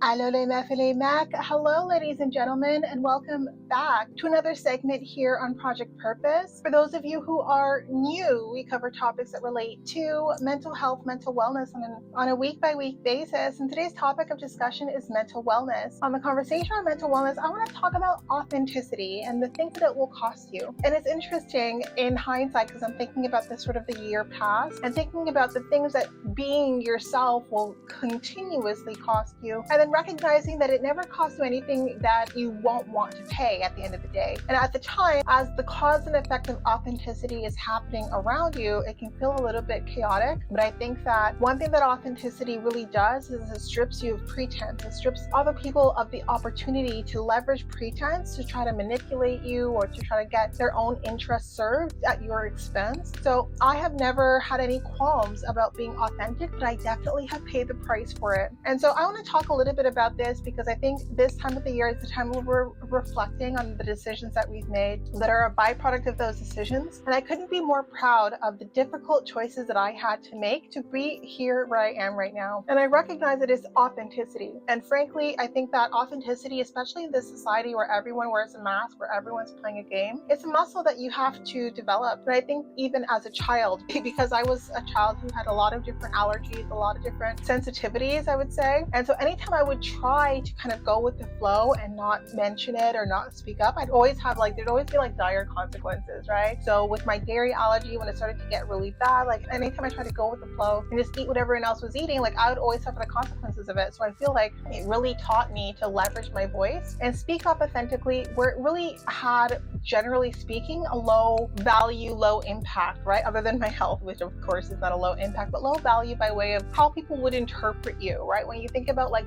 Allô les meufs et les mecs. Hello, ladies and gentlemen, and welcome back to another segment here on Project Purpose. For those of you who are new, we cover topics that relate to mental health, mental wellness on a week-by-week basis. And today's topic of discussion is mental wellness. On the conversation on mental wellness, I want to talk about authenticity and the things that it will cost you. And it's interesting in hindsight because I'm thinking about this sort of the year past and thinking about the things that being yourself will continuously cost you. And then recognizing that it never costs you anything that you won't want to pay at the end of the day. And at the time, as the cause and effect of authenticity is happening around you, it can feel a little bit chaotic. But I think that one thing that authenticity really does is it strips you of pretense. It strips other people of the opportunity to leverage pretense to try to manipulate you or to try to get their own interests served at your expense. So I have never had any qualms about being authentic, but I definitely have paid the price for it. And so I want to talk a little bit about this because I think this time of the year is the time where we're reflecting on the decisions that we've made that are a byproduct of those decisions. And I couldn't be more proud of the difficult choices that I had to make to be here where I am right now. And I recognize that it's authenticity. And frankly, I think that authenticity, especially in this society where everyone wears a mask, where everyone's playing a game, it's a muscle that you have to develop. And I think even as a child, because I was a child who had a lot of different allergies, a lot of different sensitivities, I would say. And so anytime I would try to kind of go with the flow and not mention it or not speak up, there'd always be dire consequences, right? So with my dairy allergy, when it started to get really bad, like anytime I tried to go with the flow and just eat what everyone else was eating, like I would always suffer the consequences of it. So I feel like it really taught me to leverage my voice and speak up authentically where it really had, generally speaking, a low value, low impact, right? Other than my health, which of course is not a low impact, but low value by way of how people would interpret you, right? When you think about like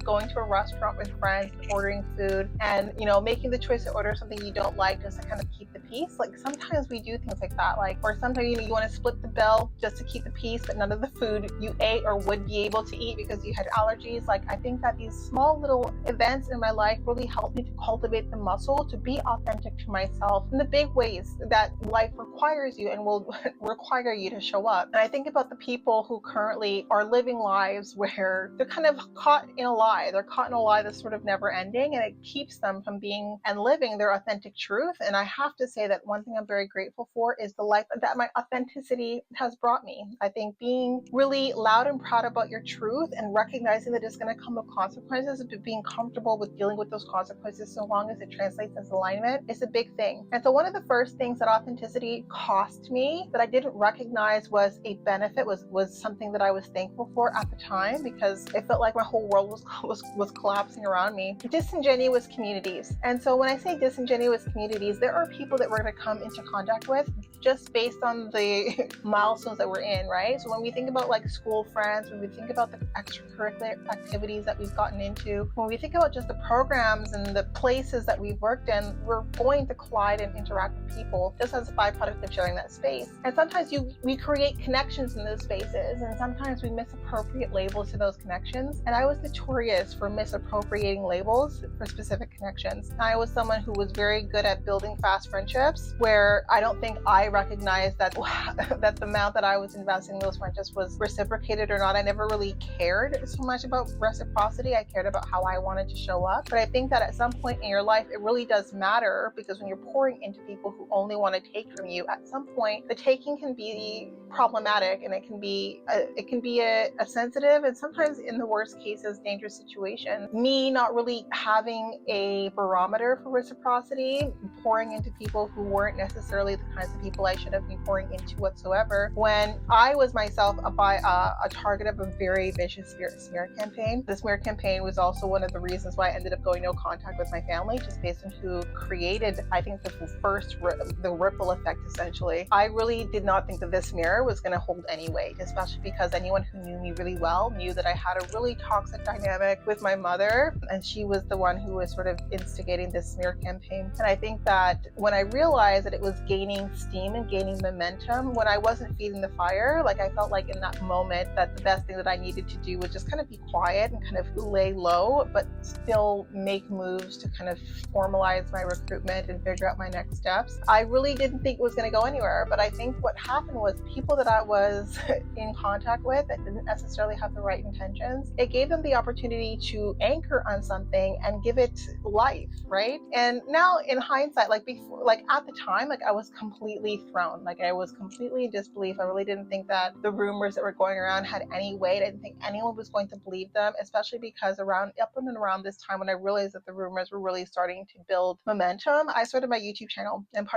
going to a restaurant with friends, ordering food, and making the choice to order something you don't like just to kind of keep the peace. Like sometimes we do things like that, like, or sometimes you want to split the bill just to keep the peace, but none of the food you ate or would be able to eat because you had allergies. Like I think that these small little events in my life really helped me to cultivate the muscle to be authentic to myself in the big ways that life requires you and will require you to show up. And I think about the people who currently are living lives where they're kind of caught in a lie. They're caught in a lie that's sort of never ending, and it keeps them from being and living their authentic truth. And I have to say that one thing I'm very grateful for is the life that my authenticity has brought me. I think being really loud and proud about your truth and recognizing that it's going to come with consequences, but being comfortable with dealing with those consequences so long as it translates as alignment is a big thing. And so one of the first things that authenticity cost me that I didn't recognize was a benefit was something that I was thankful for at the time, because it felt like my whole world was collapsing around me. Disingenuous communities. And so when I say disingenuous communities, there are people that we're going to come into contact with just based on the milestones that we're in, right? So when we think about like school friends, when we think about the extracurricular activities that we've gotten into, when we think about just the programs and the places that we've worked in, we're going to collide and interact with people just as a byproduct of sharing that space. And sometimes we create connections in those spaces, and sometimes we misappropriate labels to those connections. And I was notorious for misappropriating labels for specific connections. I was someone who was very good at building fast friendships, where I don't think I recognized that that the amount that I was investing in those friendships was reciprocated or not. I never really cared so much about reciprocity. I cared about how I wanted to show up. But I think that at some point in your life, it really does matter, because when you're pouring into people who only want to take from you, at some point the taking can be problematic, and it can be a sensitive and sometimes in the worst cases dangerous situation. Me not really having a barometer for reciprocity, pouring into people who weren't necessarily the kinds of people I should have been pouring into whatsoever, when I was myself a target of a very vicious smear campaign. The smear campaign was also one of the reasons why I ended up going no contact with my family, just based on who created, I think, the ripple effect, essentially. I really did not think that this smear was going to hold any weight, especially because anyone who knew me really well knew that I had a really toxic dynamic with my mother, and she was the one who was sort of instigating this smear campaign. And I think that when I realized that it was gaining steam steam and gaining momentum when I wasn't feeding the fire. Like, I felt like in that moment that the best thing that I needed to do was just kind of be quiet and kind of lay low, but still make moves to kind of formalize my recruitment and figure out my next steps. I really didn't think it was going to go anywhere, but I think what happened was people that I was in contact with that didn't necessarily have the right intentions, it gave them the opportunity to anchor on something and give it life, right? And now in hindsight, like before, like at the time, like I was completely thrown. Like I was completely in disbelief. I really didn't think that the rumors that were going around had any weight. I didn't think anyone was going to believe them, especially because up and around this time when I realized that the rumors were really starting to build momentum, I started my YouTube channel. And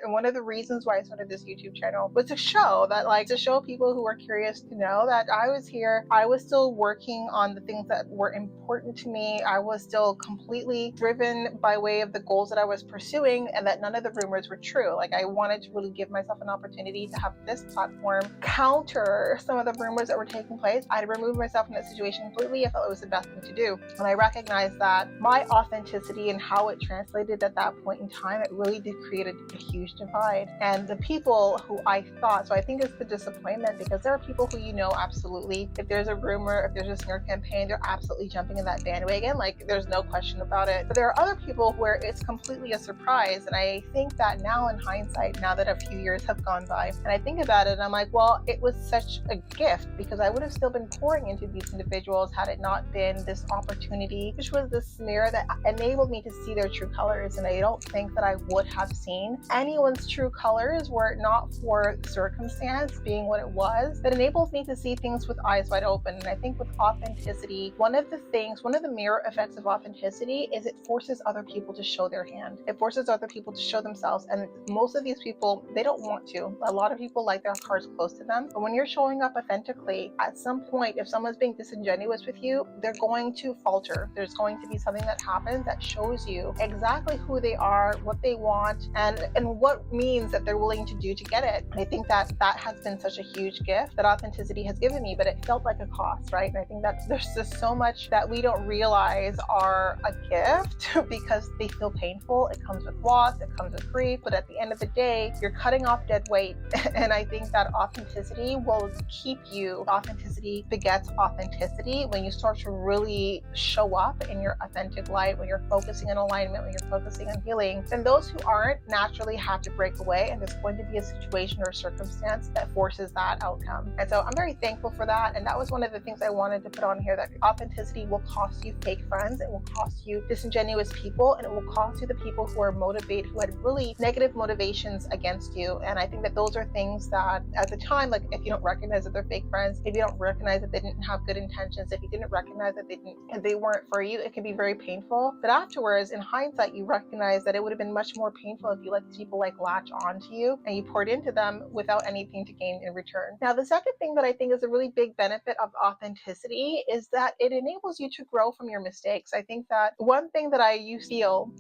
one of the reasons why I started this YouTube channel was to show people who were curious to know that I was here. I was still working on the things that were important to me. I was still completely driven by way of the goals that I was pursuing, and that none of the rumors were true. Like, I wanted to really give myself an opportunity to have this platform counter some of the rumors that were taking place. I had removed myself from that situation completely. I felt it was the best thing to do. And I recognized that my authenticity and how it translated at that point in time, it really did create a huge divide. And the people who I thought, so I think it's the disappointment, because there are people who, absolutely, if there's a rumor, if there's a smear campaign, they're absolutely jumping in that bandwagon. Like, there's no question about it. But there are other people where it's completely a surprise. And I think that now in hindsight, now that a few years have gone by, and I think about it, and I'm like, well, it was such a gift, because I would have still been pouring into these individuals had it not been this opportunity, which was this smear that enabled me to see their true colors. And I don't think that I would have seen anyone's true colors were it not for circumstance being what it was, that enables me to see things with eyes wide open. And I think with authenticity, one of the mirror effects of authenticity is it forces other people to show their hand. It forces other people to show themselves. And most of these people, they don't want to. A lot of people like their cards close to them. But when you're showing up authentically, at some point, if someone's being disingenuous with you, they're going to falter. There's going to be something that happens that shows you exactly who they are, what they want, and what means that they're willing to do to get it. And I think that has been such a huge gift that authenticity has given me, but it felt like a cost, right? And I think that there's just so much that we don't realize are a gift because they feel painful. It comes with loss, it comes with grief, but at the end of the day, you're cutting off dead weight. And I think that authenticity will keep you. Authenticity begets authenticity. When you start to really show up in your authentic light, when you're focusing on alignment, when you're focusing on healing, then those who aren't naturally have to break away, and there's going to be a situation or a circumstance that forces that outcome. And so I'm very thankful for that. And that was one of the things I wanted to put on here, that authenticity will cost you fake friends, it will cost you disingenuous people, and it will cost you the people who are motivated, who had really negative motivations against you. And I think that those are things that at the time, like if you don't recognize that they're fake friends, if you don't recognize that they didn't have good intentions, if you didn't recognize that they weren't for you, it can be very painful. But afterwards, in hindsight, you recognize that it would have been much more painful if you let people latch onto you and you poured into them without anything to gain in return. Now, the second thing that I think is a really big benefit of authenticity is that it enables you to grow from your mistakes. I think that one thing that I used to feel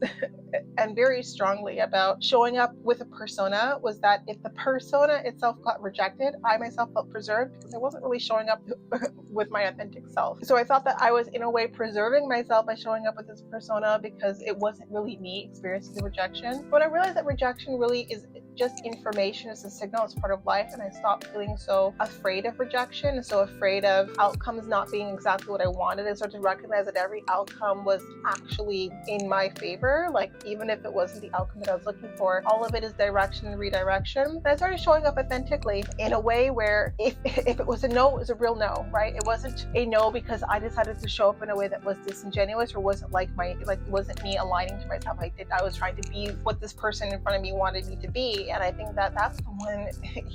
and very strongly about showing up with a persona was that if the persona itself got rejected, I myself felt preserved because I wasn't really showing up with my authentic self. So I thought that I was in a way preserving myself by showing up with this persona because it wasn't really me experiencing the rejection. But I realized that rejection really is just information. It's a signal. It's part of life. And I stopped feeling so afraid of rejection and so afraid of outcomes not being exactly what I wanted. I started to recognize that every outcome was actually in my favor. Like, even if it wasn't the outcome that I was looking for, all of it is direction and redirection. And I started showing up authentically in a way where if it was a no, it was a real no, right? It wasn't a no because I decided to show up in a way that was disingenuous or wasn't it wasn't me aligning to myself. I was trying to be what this person in front of me wanted me to be. And I think that that's the one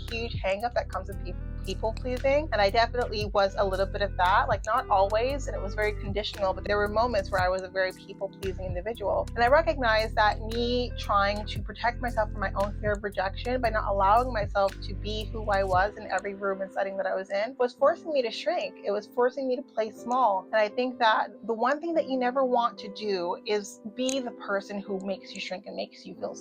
huge hang up that comes with people pleasing. And I definitely was a little bit of that, like not always, and it was very conditional, but there were moments where I was a very people pleasing individual. And I recognized that me trying to protect myself from my own fear of rejection by not allowing myself to be who I was in every room and setting that I was in was forcing me to shrink. It was forcing me to play small. And I think that the one thing that you never want to do is be the person who makes you shrink and makes you feel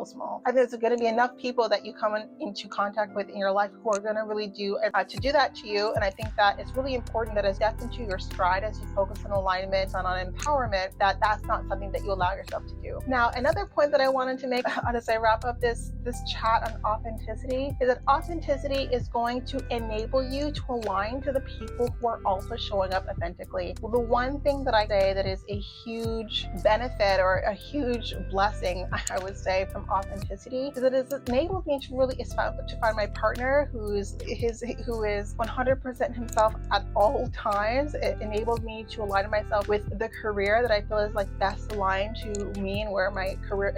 small. I think there's going to be enough people that you come into contact with in your life who are going to to really do to do that to you. And I think that it's really important that as step into your stride, as you focus on alignment and on empowerment, that that's not something that you allow yourself to do. Now, another point that I wanted to make as I wrap up this chat on authenticity is that authenticity is going to enable you to align to the people who are also showing up authentically. Well, the one thing that I say that is a huge benefit or a huge blessing, I would say, from authenticity is that it's enabled me to really to find my partner who is 100% himself at all times. It enabled me to align myself with the career that I feel is like best aligned to me and where my career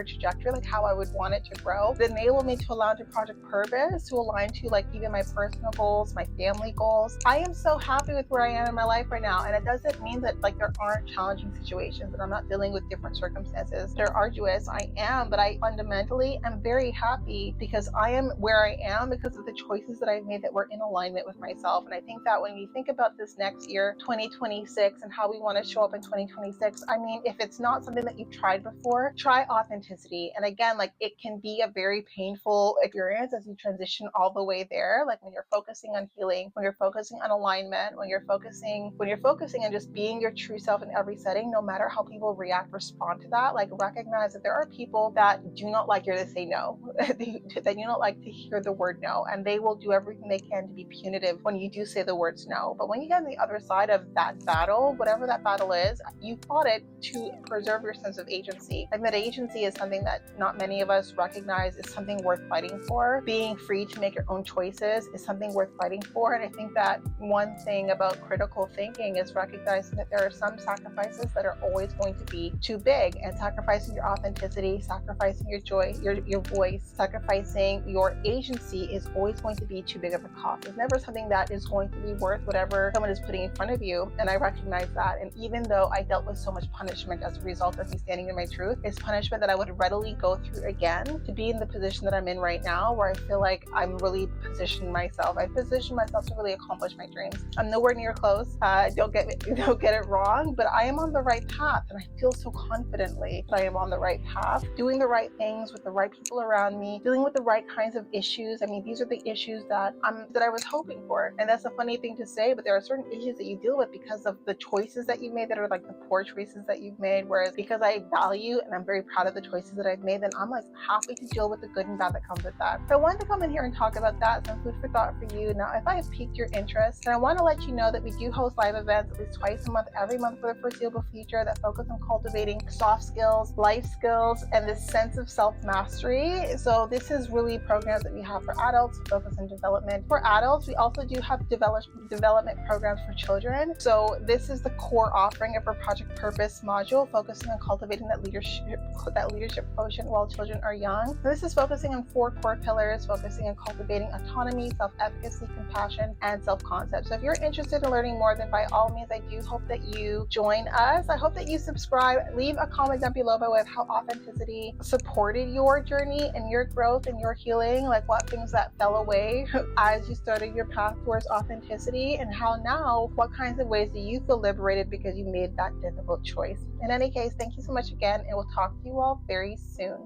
trajectory, like how I would want it to grow. It enabled me to align to project purpose, to align to like even my personal goals, my family goals. I am so happy with where I am in my life right now, and it doesn't mean that like there aren't challenging situations and I'm not dealing with different circumstances. They're arduous, I am, but I fundamentally am very happy because I am where I am because of the choices that I've made that were in alignment with myself. And I think that when we think about this next year, 2026, and how we want to show up in 2026, I mean, if it's not something that you've tried before, try authenticity. And again, like it can be a very painful experience as you transition all the way there. Like when you're focusing on healing, when you're focusing on alignment, when you're focusing on just being your true self in every setting, no matter how people respond to that, like recognize that there are people that do not like you to say no, that do not like to hear the word no, and they will do everything they can to be punitive when you do say the words no. But when you get on the other side of that battle, whatever that battle is, you fought it to preserve your sense of agency. And that agency is something that not many of us recognize is something worth fighting for. Being free to make your own choices is something worth fighting for. And I think that one thing about critical thinking is recognizing that there are some sacrifices that are always going to be too big, and sacrificing your authenticity, sacrificing your joy, your voice, sacrificing your agency is always going to be too big of a cost. It's never something that is going to be worth whatever someone is putting in front of you. And I recognize that. And even though I dealt with so much punishment as a result of me standing in my truth, it's punishment that I would readily go through again to be in the position that I'm in right now, where I feel like I'm really positioning myself. I position myself to really accomplish my dreams. I'm nowhere near close. Don't get it wrong, but I am on the right path, and I feel so confidently that I am on the right path, doing the right things with the right people around me, dealing with the right kinds of issues. I mean, these are the issues that I was hoping for. And that's a funny thing to say, but there are certain issues that you deal with because of the choices that you made that are like the poor choices that you've made. Whereas because I value and I'm very proud of the choices that I've made, then I'm like happy to deal with the good and bad that comes with that. So I wanted to come in here and talk about that, some food for thought for you. Now, if I have piqued your interest, then I want to let you know that we do host live events at least twice a month, every month for the foreseeable future, that focus on cultivating soft skills, life skills, and this sense of self-mastery. So this is really programs that we have for adults, focus on development. For adults, we also do have development programs for children. So this is the core offering of our Project Purpose module, focusing on cultivating that leadership quotient while children are young. So this is focusing on 4 core pillars, focusing on cultivating autonomy, self-efficacy, compassion, and self-concept. So if you're interested in learning more, then by all means, I do hope that you join us. I hope that you subscribe. Leave a comment down below by way of how authenticity supported your journey and your growth and your healing, like what things that fell away as you started your path towards authenticity, and how now, what kinds of ways do you feel liberated because you made that difficult choice. In any case, thank you so much again, and we'll talk to you all very soon.